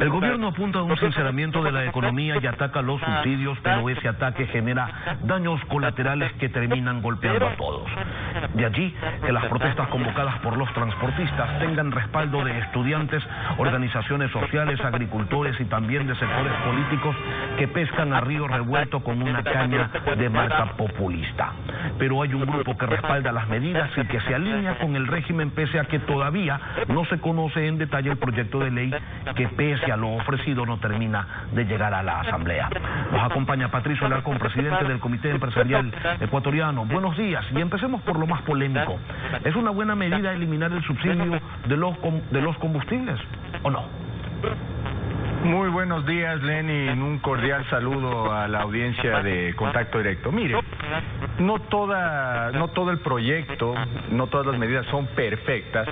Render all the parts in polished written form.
El gobierno apunta a un sinceramiento de la economía y ataca los subsidios, pero ese ataque genera daños colaterales que terminan golpeando a todos. De allí que las protestas convocadas por los transportistas tengan respaldo de estudiantes, organizaciones sociales, agricultores y también de sectores políticos que pescan a río revuelto con una caña de marca populista. Pero hay un grupo que respalda las medidas y que se alinea con el régimen pese a que todavía no se conoce en detalle el proyecto de ley que pese a lo ofrecido no termina de llegar a la Asamblea. Nos acompaña Patricio Alarcón, presidente del Comité Empresarial Ecuatoriano. Buenos días y empecemos por lo más polémico. ¿Es una buena medida eliminar el subsidio de los combustibles o no? Muy buenos días, Lenin. Un cordial saludo a la audiencia de Contacto Directo. Mire, no todo el proyecto, no todas las medidas son perfectas.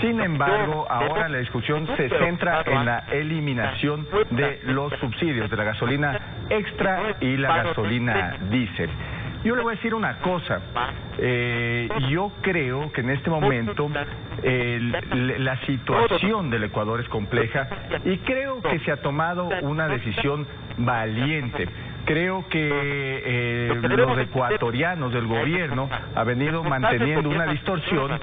Sin embargo, ahora la discusión se centra en la eliminación de los subsidios de la gasolina extra y la gasolina diésel. Yo le voy a decir una cosa, yo creo que en este momento la situación del Ecuador es compleja y creo que se ha tomado una decisión valiente. Creo que los ecuatorianos del gobierno han venido manteniendo una distorsión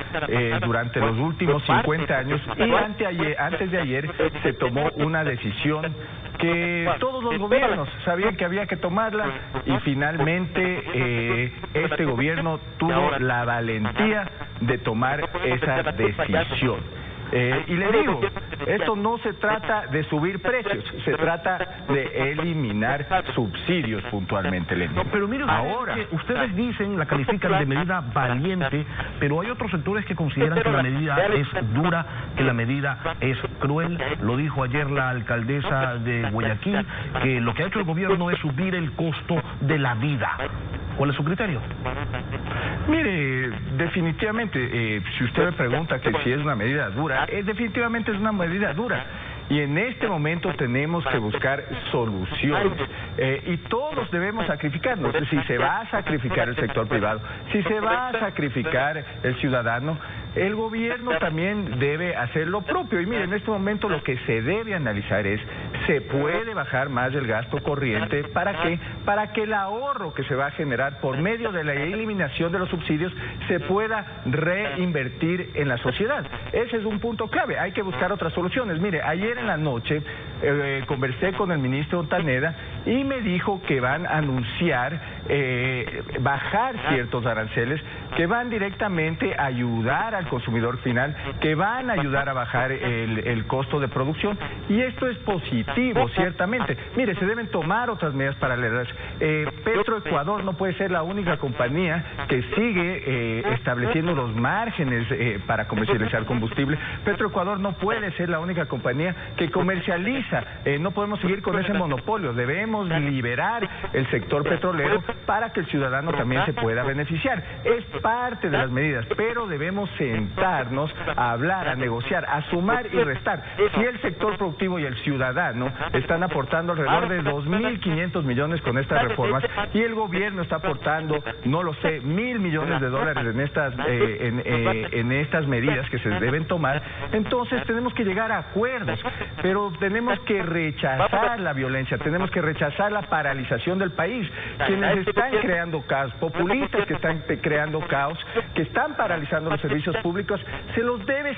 durante los últimos 50 años y antes de ayer se tomó una decisión que todos los gobiernos sabían que había que tomarla y finalmente este gobierno tuvo la valentía de tomar esa decisión. Y le digo, esto no se trata de subir precios, se trata de eliminar subsidios puntualmente, Lenin. Pero mire, ustedes dicen, la califican de medida valiente, pero hay otros sectores que consideran que la medida es dura, que la medida es cruel. Lo dijo ayer la alcaldesa de Guayaquil, que lo que ha hecho el gobierno es subir el costo de la vida. ¿Cuál es su criterio? Mire, definitivamente, si usted me pregunta que si es una medida dura, definitivamente es una medida dura. Y en este momento tenemos que buscar soluciones y todos debemos sacrificarnos. Si se va a sacrificar el sector privado, si se va a sacrificar el ciudadano, el gobierno también debe hacer lo propio. Y mire, en este momento lo que se debe analizar es, ¿se puede bajar más el gasto corriente? ¿Para qué? Para que el ahorro que se va a generar por medio de la eliminación de los subsidios se pueda reinvertir en la sociedad. Ese es un punto clave. Hay que buscar otras soluciones. Mire, ayer en la noche conversé con el ministro Ontaneda y me dijo que van a anunciar bajar ciertos aranceles que van directamente a ayudar al consumidor final, que van a ayudar a bajar el costo de producción, y esto es positivo, ciertamente. Mire, se deben tomar otras medidas paralelas. Petroecuador no puede ser la única compañía que sigue estableciendo los márgenes para comercializar combustible. Petroecuador no puede ser la única compañía que comercializa. No podemos seguir con ese monopolio. Debemos liberar el sector petrolero para que el ciudadano también se pueda beneficiar. Es parte de las medidas, pero debemos sentarnos a hablar, a negociar, a sumar y restar. Si el sector productivo y el ciudadano están aportando alrededor de 2.500 millones con estas reformas y el gobierno está aportando, no lo sé, $1.000 millones en estas medidas que se deben tomar, entonces tenemos que llegar a acuerdos, pero tenemos que rechazar la violencia, tenemos que rechazar la paralización del país. Quienes están creando caos, populistas que están creando caos, que están paralizando los servicios públicos, se los debe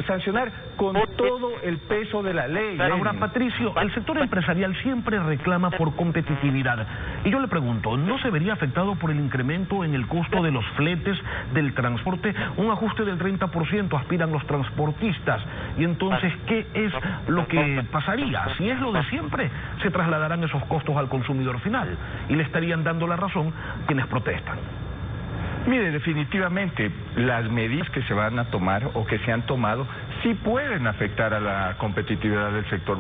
sancionar con todo el peso de la ley. Ahora, Patricio, el sector empresarial siempre reclama por competitividad. Y yo le pregunto, ¿no se vería afectado por el incremento en el costo de los fletes, del transporte? Un ajuste del 30% aspiran los transportistas. Y entonces, ¿qué es lo que pasaría? Si es lo de siempre, se trasladarán esos costos al consumidor final y le estarían dando la razón quienes protestan. Mire, definitivamente las medidas que se van a tomar o que se han tomado sí pueden afectar a la competitividad del sector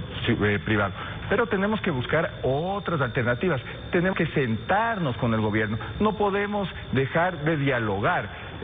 privado, pero tenemos que buscar otras alternativas, tenemos que sentarnos con el gobierno, no podemos dejar de dialogar.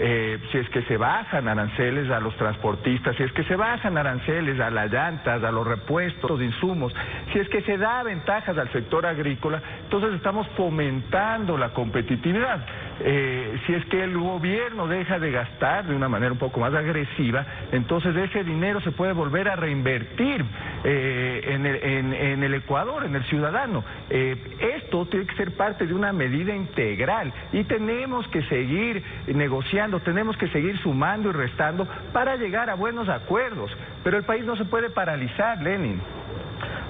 Si es que se bajan aranceles a los transportistas, si es que se bajan aranceles a las llantas, a los repuestos, los insumos, si es que se da ventajas al sector agrícola, entonces estamos fomentando la competitividad. Si es que el gobierno deja de gastar de una manera un poco más agresiva, entonces ese dinero se puede volver a reinvertir en el Ecuador, en el ciudadano. Esto tiene que ser parte de una medida integral y tenemos que seguir negociando, tenemos que seguir sumando y restando para llegar a buenos acuerdos. Pero el país no se puede paralizar, Lenin.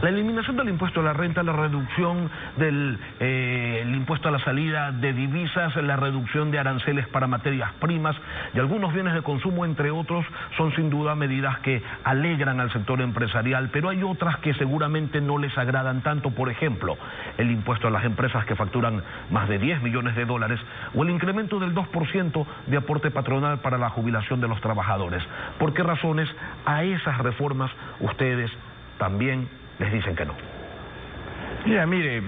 La eliminación del impuesto a la renta, la reducción del el impuesto a la salida de divisas, la reducción de aranceles para materias primas y algunos bienes de consumo, entre otros, son sin duda medidas que alegran al sector empresarial, pero hay otras que seguramente no les agradan tanto. Por ejemplo, el impuesto a las empresas que facturan más de 10 millones de dólares o el incremento del 2% de aporte patronal para la jubilación de los trabajadores. ¿Por qué razones a esas reformas ustedes también les dicen que no? Mire,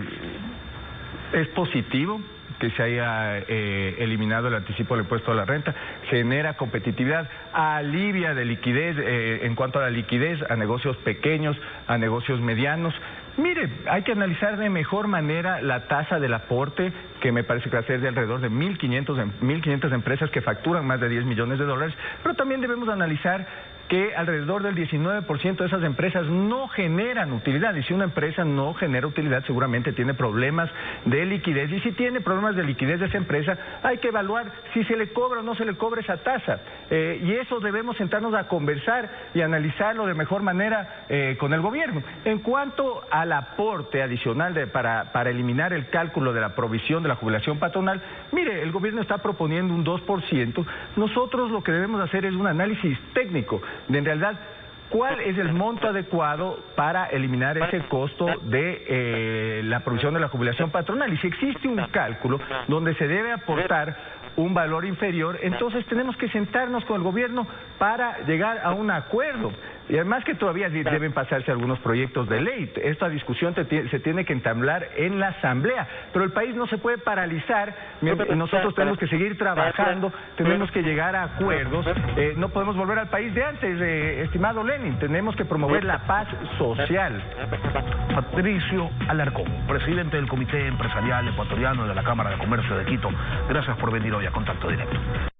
es positivo que se haya eliminado el anticipo del impuesto a la renta, genera competitividad, alivia de liquidez, en cuanto a la liquidez, a negocios pequeños, a negocios medianos. Mire, hay que analizar de mejor manera la tasa del aporte, que me parece que va a ser de alrededor de 1.500 empresas que facturan más de 10 millones de dólares, pero también debemos analizar que alrededor del 19% de esas empresas no generan utilidad, y si una empresa no genera utilidad seguramente tiene problemas de liquidez, y si tiene problemas de liquidez de esa empresa hay que evaluar si se le cobra o no se le cobra esa tasa, y eso debemos sentarnos a conversar y analizarlo de mejor manera con el gobierno. En cuanto al aporte adicional para eliminar el cálculo de la provisión de la jubilación patronal, mire, el gobierno está proponiendo un 2%, nosotros lo que debemos hacer es un análisis técnico de en realidad cuál es el monto adecuado para eliminar ese costo de la provisión de la jubilación patronal, y si existe un cálculo donde se debe aportar un valor inferior, entonces tenemos que sentarnos con el gobierno para llegar a un acuerdo. Y además que todavía deben pasarse algunos proyectos de ley. Esta discusión se tiene que entablar en la Asamblea, pero el país no se puede paralizar. Nosotros tenemos que seguir trabajando, tenemos que llegar a acuerdos. No podemos volver al país de antes, estimado Lenin. Tenemos que promover la paz social. Patricio Alarcón, presidente del Comité Empresarial Ecuatoriano de la Cámara de Comercio de Quito, gracias por venir hoy a Contacto Directo.